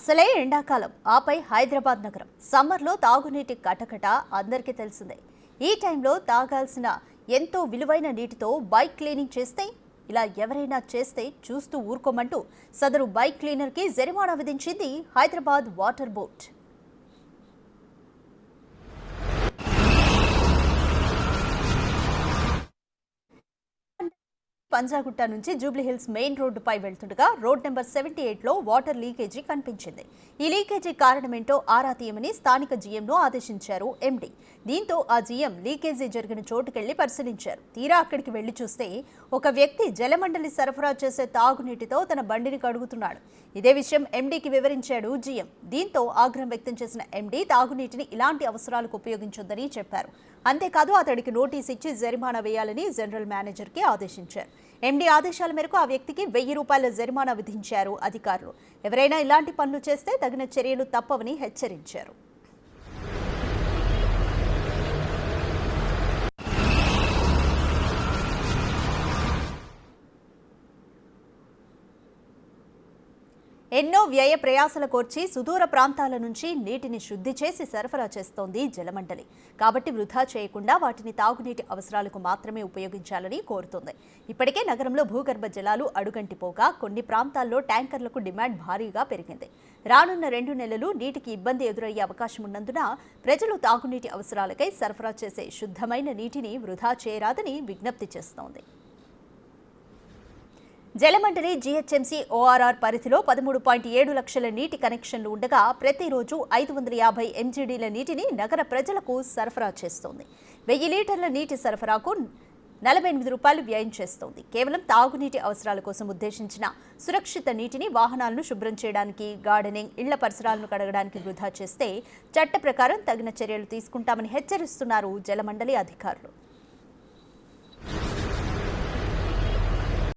అసలే ఎండాకాలం ఆపై హైదరాబాద్ నగరం సమ్మర్లో తాగునీటి కటకట అందరికీ తెలిసిందే. ఈ టైంలో తాగాల్సిన ఎంతో విలువైన నీటితో బైక్ క్లీనింగ్ చేస్తే ఇలా ఎవరైనా చేస్తే చూస్తూ ఊరుకోమంటూ సదరు బైక్ క్లీనర్కి జరిమానా విధించింది హైదరాబాద్ వాటర్ బోర్డ్. పంజాగుట్ట నుంచి జూబ్లీహిల్స్ మెయిన్ రోడ్డుపై వెళ్తుండగా రోడ్ నెంబర్ 78లో వాటర్ లీకేజీ కనిపించింది. ఈ లీకేజీ కారణమేంటో ఆరా తీయమని స్థానిక జీఎంను ఆదేశించారు ఎండీ. దీంతో ఆ జీఎం లీకేజీ జరిగిన చోటుకెళ్లి పరిశీలించారు. తీరా అక్కడికి వెళ్లి చూస్తే ఒక వ్యక్తి జలమండలి సరఫరా చేసే తాగునీటితో తన బండిని కడుగుతున్నాడు. ఇదే విషయం ఎండీకి వివరించాడు జీఎం. దీంతో ఆగ్రహం వ్యక్తం చేసిన ఎండీ తాగునీటిని ఇలాంటి అవసరాలకు ఉపయోగించొద్దని చెప్పారు. అంతేకాదు అతడికి నోటీస్ ఇచ్చి జరిమానా వేయాలని జనరల్ మేనేజర్కి ఆదేశించారు. ఎండీ ఆదేశాల మేరకు ఆ వ్యక్తికి ₹1000 జరిమానా విధించారు అధికారులు. ఎవరైనా ఇలాంటి పనులు చేస్తే తగిన చర్యలు తప్పవని హెచ్చరించారు. ఎన్నో వ్యయ ప్రయాసల కోర్చి సుదూర ప్రాంతాల నుంచి నీటిని శుద్ధి చేసి సరఫరా చేస్తోంది జలమండలి. కాబట్టి వృధా చేయకుండా వాటిని తాగునీటి అవసరాలకు మాత్రమే ఉపయోగించాలని కోరుతోంది. ఇప్పటికే నగరంలో భూగర్భ జలాలు అడుగంటిపోగా కొన్ని ప్రాంతాల్లో ట్యాంకర్లకు డిమాండ్ భారీగా పెరిగింది. రానున్న 2 నెలలు నీటికి ఇబ్బంది ఎదురయ్యే అవకాశం ఉన్నందున ప్రజలు తాగునీటి అవసరాలకై సరఫరా చేసే శుద్ధమైన నీటిని వృధా చేయరాదని విజ్ఞప్తి చేస్తోంది. జలమండలి జీహెచ్ఎంసీ ఓఆర్ఆర్ పరిధిలో 13.7 లక్షల నీటి కనెక్షన్లు ఉండగా ప్రతిరోజు 550 ఎంజీడీల నీటిని నగర ప్రజలకు సరఫరా చేస్తోంది. 1000 లీటర్ల నీటి సరఫరాకు ₹48 వ్యయం చేస్తోంది. కేవలం తాగునీటి అవసరాల కోసం ఉద్దేశించిన సురక్షిత నీటిని వాహనాలను శుభ్రం చేయడానికి, గార్డెనింగ్, ఇళ్ల పరిసరాలను కడగడానికి వృధా చేస్తే చట్ట ప్రకారం తగిన చర్యలు తీసుకుంటామని హెచ్చరిస్తున్నారు జలమండలి అధికారులు.